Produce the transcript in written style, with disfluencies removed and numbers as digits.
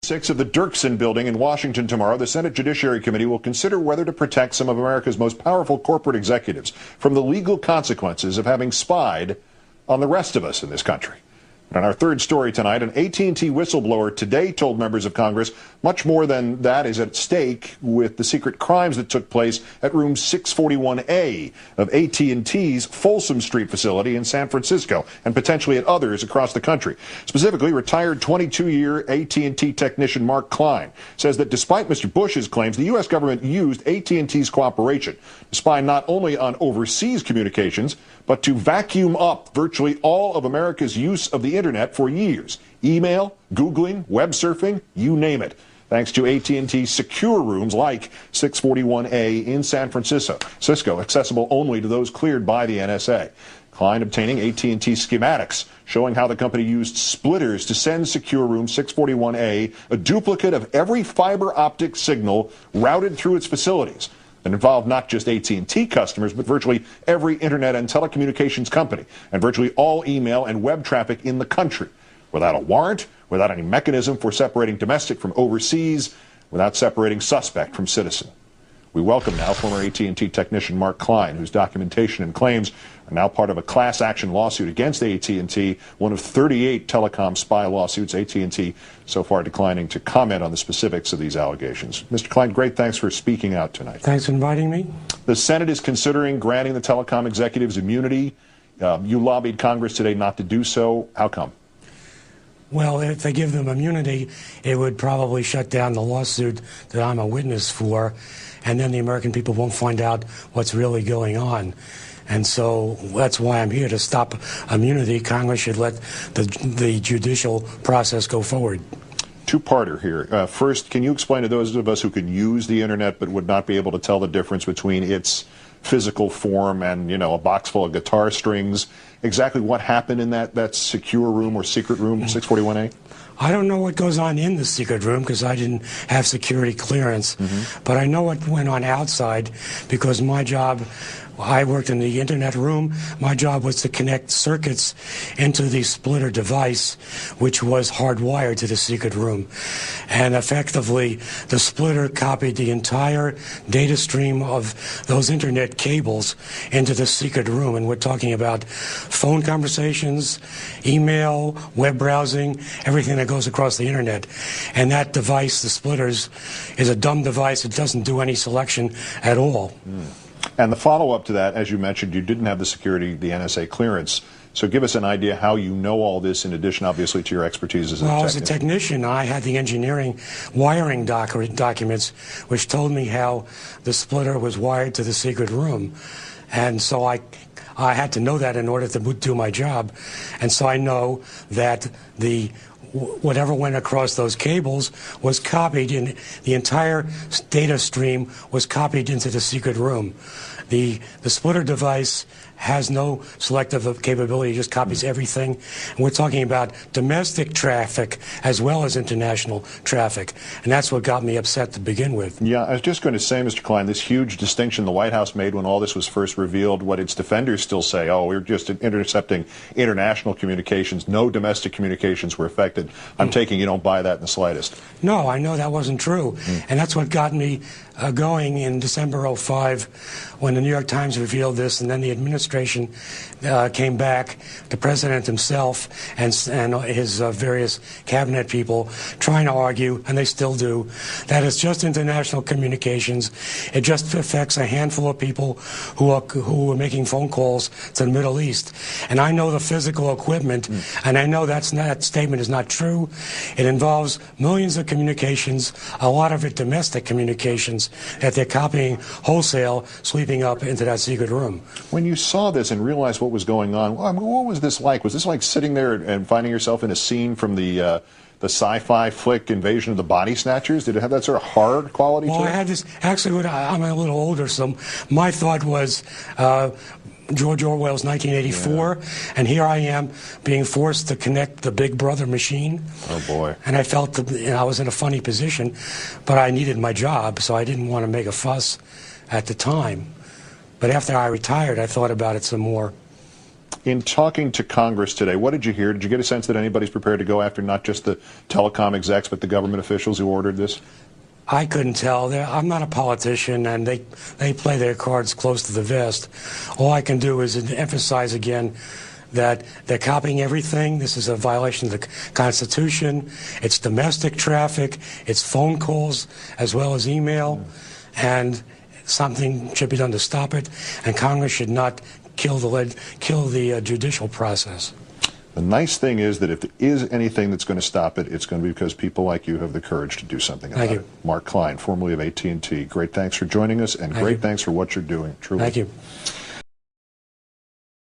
6 of the Dirksen building in Washington tomorrow, the Senate Judiciary Committee will consider whether to protect some of America's most powerful corporate executives from the legal consequences of having spied on the rest of us in this country. And on our third story tonight, an AT&T whistleblower today told members of Congress much more than that is at stake with the secret crimes that took place at room 641A of AT&T's Folsom Street facility in San Francisco and potentially at others across the country. Specifically, retired 22-year AT&T technician Mark Klein says that despite Mr. Bush's claims, the U.S. government used AT&T's cooperation to spy not only on overseas communications, but to vacuum up virtually all of America's use of the internet for years. Email, Googling, web surfing, you name it. Thanks to AT&T's secure rooms like 641A in San Francisco, accessible only to those cleared by the NSA. Klein obtaining AT&T schematics showing how the company used splitters to send secure room 641A a duplicate of every fiber optic signal routed through its facilities. That involved not just AT&T customers, but virtually every internet and telecommunications company, and virtually all email and web traffic in the country, without a warrant, without any mechanism for separating domestic from overseas, without separating suspect from citizen. We welcome now former AT&T technician Mark Klein, whose documentation and claims are now part of a class action lawsuit against AT&T, one of 38 telecom spy lawsuits. AT&T so far declining to comment on the specifics of these allegations. Mr. Klein, great, thanks for speaking out tonight. Thanks for inviting me. The Senate is considering granting the telecom executives immunity. You lobbied Congress today not to do so. How come? Well, if they give them immunity, it would probably shut down the lawsuit that I'm a witness for, and then the American people won't find out what's really going on. And so that's why I'm here, to stop immunity. Congress should let the judicial process go forward. Two-parter here. First, can you explain to those of us who can use the internet but would not be able to tell the difference between its physical form and, a box full of guitar strings, exactly what happened in that secure room or secret room, 641A? I don't know what goes on in the secret room because I didn't have security clearance, but I know what went on outside because my job, I worked in the internet room. My job was to connect circuits into the splitter device, which was hardwired to the secret room. And effectively, the splitter copied the entire data stream of those internet cables into the secret room. And we're talking about phone conversations, email, web browsing, everything that goes across the internet. And that device, the splitters, is a dumb device. It doesn't do any selection at all. And the follow-up to that, as you mentioned, you didn't have the security, the NSA clearance. So give us an idea how you know all this, in addition, obviously, to your expertise as a technician. Well, as a technician, I had the engineering wiring documents, which told me how the splitter was wired to the secret room. And so I had to know that in order to do my job. And so I know that whatever went across those cables was copied in the entire data stream was copied into the secret room. The splitter device has no selective capability, it just copies everything. And we're talking about domestic traffic as well as international traffic. And that's what got me upset to begin with. Yeah, I was just going to say, Mr. Klein, this huge distinction the White House made when all this was first revealed, what its defenders still say, oh, we're just intercepting international communications, no domestic communications were affected. I'm taking you don't buy that in the slightest. No, I know that wasn't true. And that's what got me going in December '05 when the New York Times revealed this, and then the administration came back, the president himself and his various cabinet people trying to argue, and they still do, that it's just international communications. It just affects a handful of people who are making phone calls to the Middle East. And I know the physical equipment, and I know that statement is not true. It involves millions of communications, a lot of it domestic communications, that they're copying wholesale, sweeping up into that secret room. When you saw this and realized what was going on, what was this like? Was this like sitting there and finding yourself in a scene from the sci-fi flick Invasion of the Body Snatchers? Did it have that sort of horror quality to it? Well, I had this, actually, I'm a little older, so my thought was George Orwell's 1984, and here I am being forced to connect the Big Brother machine. Oh, boy. And I felt that I was in a funny position, but I needed my job, so I didn't want to make a fuss at the time. But after I retired, I thought about it some more. In talking to Congress today, what did you hear? Did you get a sense that anybody's prepared to go after not just the telecom execs, but the government officials who ordered this? I couldn't tell. I'm not a politician, and they play their cards close to the vest. All I can do is emphasize again that they're copying everything. This is a violation of the Constitution. It's domestic traffic. It's phone calls as well as email. And something should be done to stop it. And Congress should not kill the judicial process. The nice thing is that if there is anything that's going to stop it, it's going to be because people like you have the courage to do something about it. Mark Klein, formerly of AT&T, great thanks for joining us, and great thanks for what you're doing, truly. Thank you.